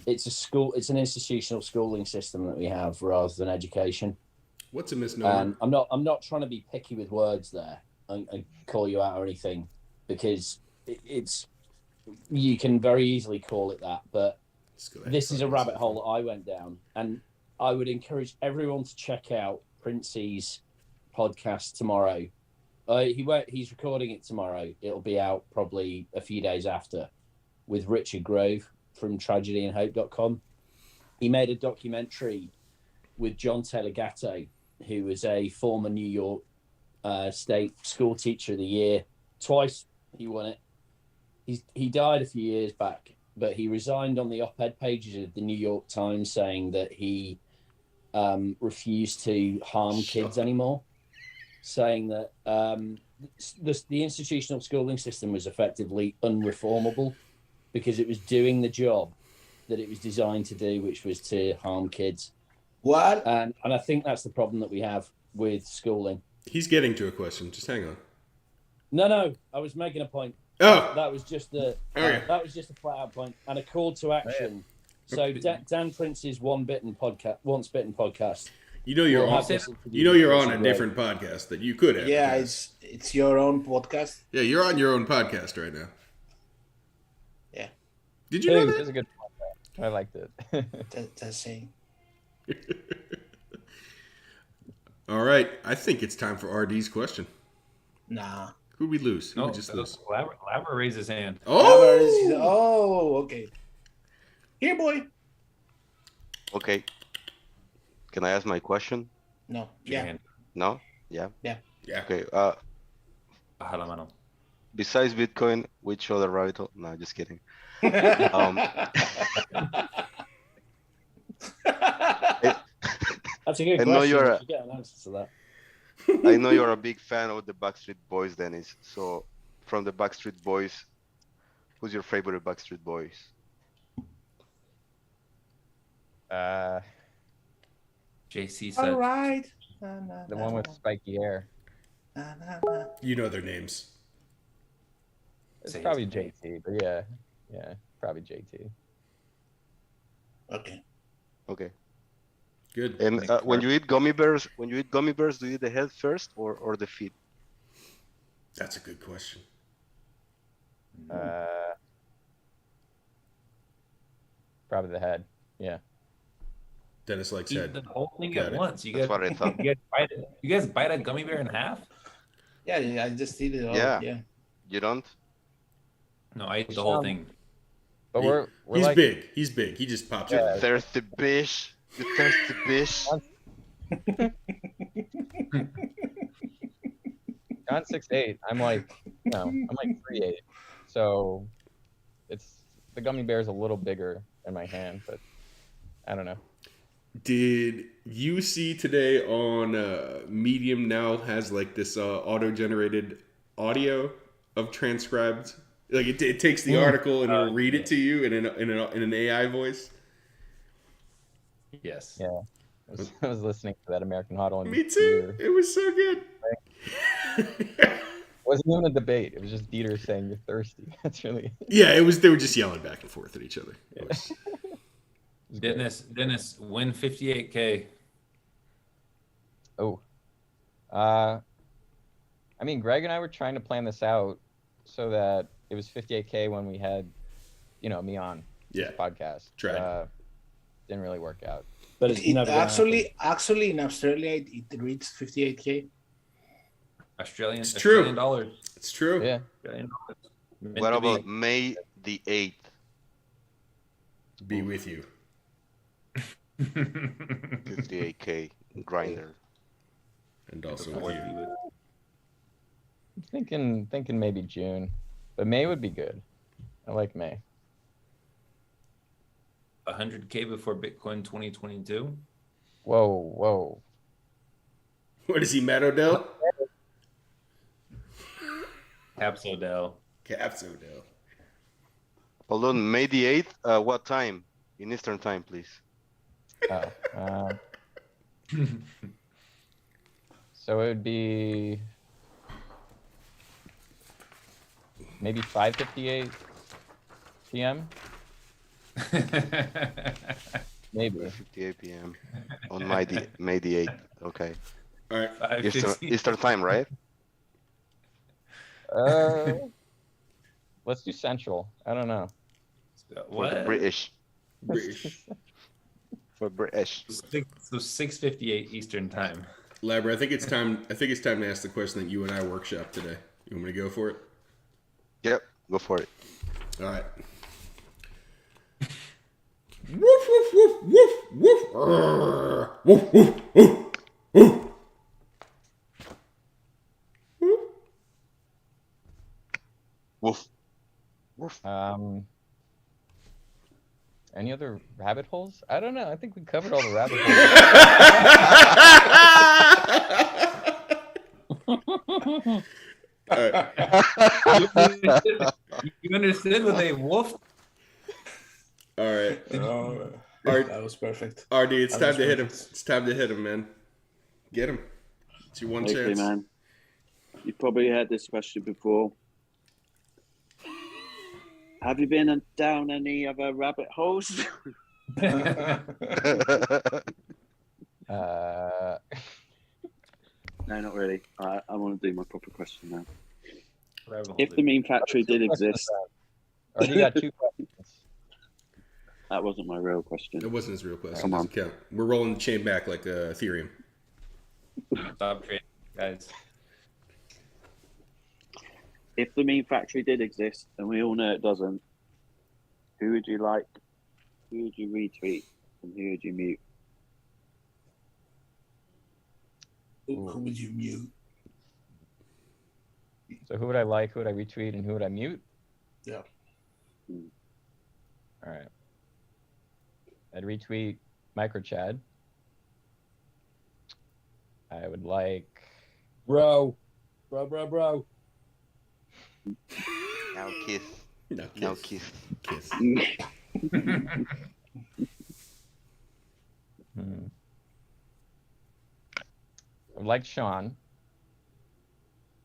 It's an institutional schooling system that we have rather than education. What's a misnomer? I'm not trying to be picky with words there and call you out or anything, because it's you can very easily call it that, but this is a rabbit hole that I went down, and I would encourage everyone to check out Princey's podcast tomorrow. He's recording it tomorrow. It'll be out probably a few days after, with Richard Grove from tragedyandhope.com. He made a documentary with John Taylor Gatto, who was a former New York State School Teacher of the Year. Twice he won it. He died a few years back, but he resigned on the op-ed pages of the New York Times saying that he refused to harm kids anymore, saying that the institutional schooling system was effectively unreformable because it was doing the job that it was designed to do, which was to harm kids. What? And I think that's the problem that we have with schooling. He's getting to a question. Just hang on. No, I was making a point. Oh, that was just a flat out point and a call to action. So Dan Prince's Once Bitten podcast. You're on a different podcast that you could have. Yeah, it's your own podcast. Yeah, you're on your own podcast right now. Yeah. Did you know that? It was a good podcast. I liked it. That's saying. All right, I think it's time for RD's question. Nah. Who'd we lose? Who'd we just lose? Labra raised his hand. Oh, okay. Here, boy. Okay. Can I ask my question? No. Yeah. No? Yeah? Yeah. Okay. Besides Bitcoin, which other rabbit hole? No, just kidding. That's a good question. You get an answer to that. I know you're a big fan of the Backstreet Boys, Deniz. So, from the Backstreet Boys, who's your favorite Backstreet Boys? JC said. All right. The one with spiky hair. You know their names. It's probably JT, but yeah, probably JT. Okay. Good. And when you eat gummy bears, do you eat the head first or the feet? That's a good question. Probably the head. Yeah. Dennis likes Eat head. the whole thing Got at it. once. That's what I thought. You guys bite a gummy bear in half? Yeah, I just eat it all. Yeah. Yeah. You don't? No, I eat the whole thing. But we're He's like, big. He's big. He just pops You out. thirsty bitch. You thirsty bitch. John's 6'8". I'm like, I'm like 3'8". So it's the gummy bear's a little bigger in my hand, but I don't know. Did you see today on Medium now has like this auto-generated audio of transcribed? Like it takes the article and it'll read it to you in an AI voice. Yes. Yeah. I was listening to that American Huddle. Me too. It was so good. It wasn't even a debate. It was just Dieter saying you're thirsty. That's really Yeah, it was. They were just yelling back and forth at each other. It was, Dennis, win 58K. Oh. I mean, Greg and I were trying to plan this out so that it was 58K when we had, me on this podcast. Tried. Didn't really work out. But it's never gonna happen. Actually, in Australia, it reached 58K. Australian dollars. It's true. Yeah. Australian dollars. Meant What to be. about May the 8th? Be with you. 58K grinder. And also with you. I'm thinking maybe June, but May would be good. I like May. 100K before Bitcoin 2022. Whoa. What is he, Matt Odell? Caps Odell. Caps Odell. Hold on, May the 8th? What time? In Eastern time, please. So it would be maybe 5:58 p.m. Maybe 58 p.m. on May the 8th. Okay. All right. Eastern time, right? Let's do Central. I don't know. For the British. For British. So 6:58 Eastern time. Labra, I think it's time to ask the question that you and I workshopped today. You want me to go for it? Yep, go for it. All right. Woof woof woof woof woof. Woof woof woof woof. Woof. Woof. Any other rabbit holes? I don't know. I think we covered all the rabbit holes. You understood when they woofed? All right. That was perfect. RD, it's time to hit him. It's time to hit him, man. Get him. It's your one chance. Man. You've probably heard this question before. Have you been down any other rabbit holes? Uh, No, not really. I want to do my proper question now. Rabbit hole, If the dude. meme factory did exist, already got 2 questions. that wasn't my real question. It wasn't his real question. Come on. Doesn't count. We're rolling the chain back like Ethereum. Stop trading, guys. If the meme factory did exist, and we all know it doesn't, who would you like? Who would you retweet? And who would you mute? Who would you mute? So who would I like? Who would I retweet? And who would I mute? Yeah. All right. I'd retweet Micro Chad. I would like. Bro. Now kiss. No, kiss. Now kiss. Kiss. I would like Sean.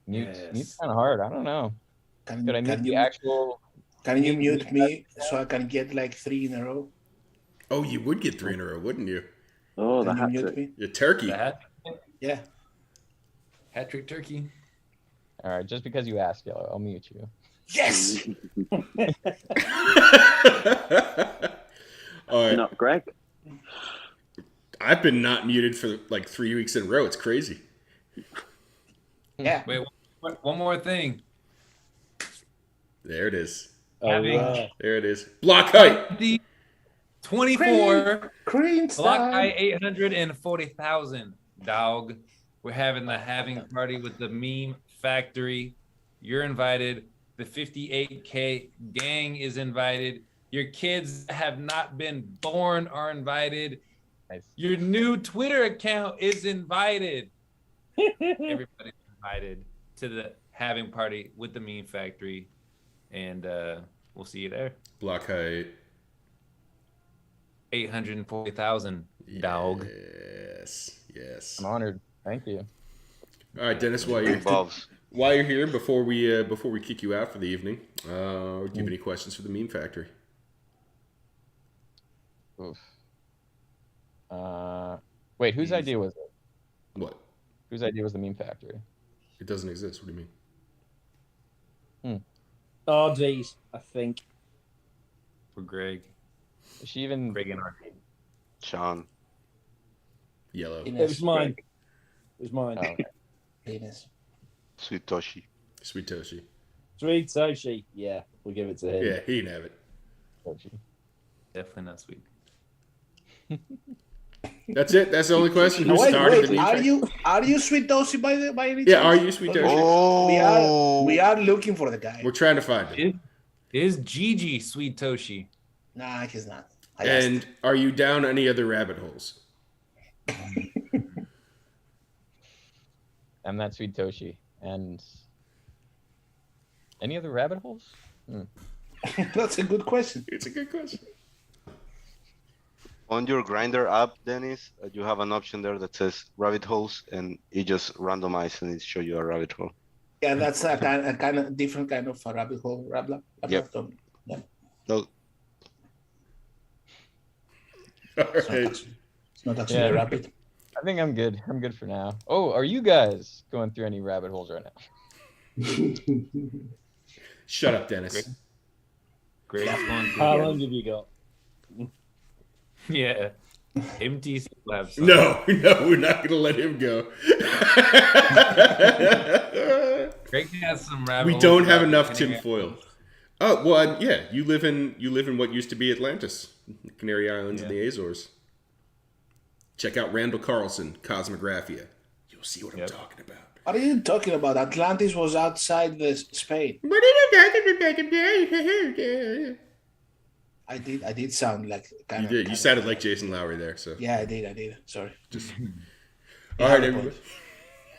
Mute's Yes. kind of hard. I don't know. Could I mute the actual? Can you mute me so I can get like 3 in a row? Oh, you would get 3 in a row, wouldn't you? Oh, the Can you hat mute trick. me? Yeah, turkey. The Yeah. hat trick turkey. All right, just because you asked, Yellow, I'll mute you. Yes. All right. You know, Greg? I've been not muted for like 3 weeks in a row. It's crazy. Yeah. Wait, one more thing. There it is. Oh, Having yeah. There it is. Block height. the 24 Cream's block time. high 840,000 dog. We're having the having party with the Meme Factory. You're invited. The 58K gang is invited. Your kids that have not been born are invited. Nice. Your new Twitter account is invited. Everybody's invited to the having party with the Meme Factory, and we'll see you there. Block height. 840,000 dog. Yes. I'm honored. Thank you. All right, Dennis, while you're here, before we kick you out for the evening, do you have any questions for the Meme Factory? Oof. Wait, whose idea was it? What? Whose idea was the Meme Factory? It doesn't exist. What do you mean? RD's, I think. For Greg. Is she even? Greg and RD. Sean. Yellow. It was mine. It was mine. Oh, okay. Venus. Sweet Toshi. Sweet Toshi. Sweet Toshi. Yeah, we'll give it to him. Yeah, he can have it. Toshi. Definitely not sweet. That's it. That's the only question. Who No, started the wait. Meme Factory? Are you Sweet Toshi by any Yeah, chance? are you Sweet Toshi? Oh. We are looking for the guy. We're trying to find him. Is Gigi Sweet Toshi? Nah, he's not. And are you down any other rabbit holes? I'm not Sweet Toshi. And any other rabbit holes? That's a good question. It's a good question. On your Grinder app, Dennis, you have an option there that says rabbit holes, and it just randomizes and it shows you a rabbit hole. Yeah, that's a kind of different kind of a rabbit hole. Yep. Yeah. No, All right. It's not actually Yeah. a rabbit. I think I'm good. I'm good for now. Oh, are you guys going through any rabbit holes right now? Shut up, Dennis. Greg's going How through. long have you got? Yeah. MTC Labs. No, we're not going to let him go. Greg has some rabbit We holes don't have about enough the tin Canary foil. Islands. Oh, well, yeah. You live in what used to be Atlantis, the Canary Islands and the Azores. Check out Randall Carlson, Cosmographia. You'll see what I'm talking about. What are you talking about? Atlantis was outside the Spain. What are you talking about? I did sound like kind You of. did. You sounded like Jason Lowry there. So. Yeah, I did. Sorry. All right, everybody.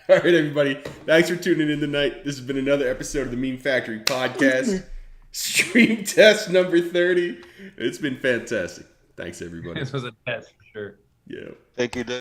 All right, everybody. Thanks for tuning in tonight. This has been another episode of the Meme Factory podcast. Stream test number 30. It's been fantastic. Thanks, everybody. This was a test for sure. Yeah. thank you, Dennis.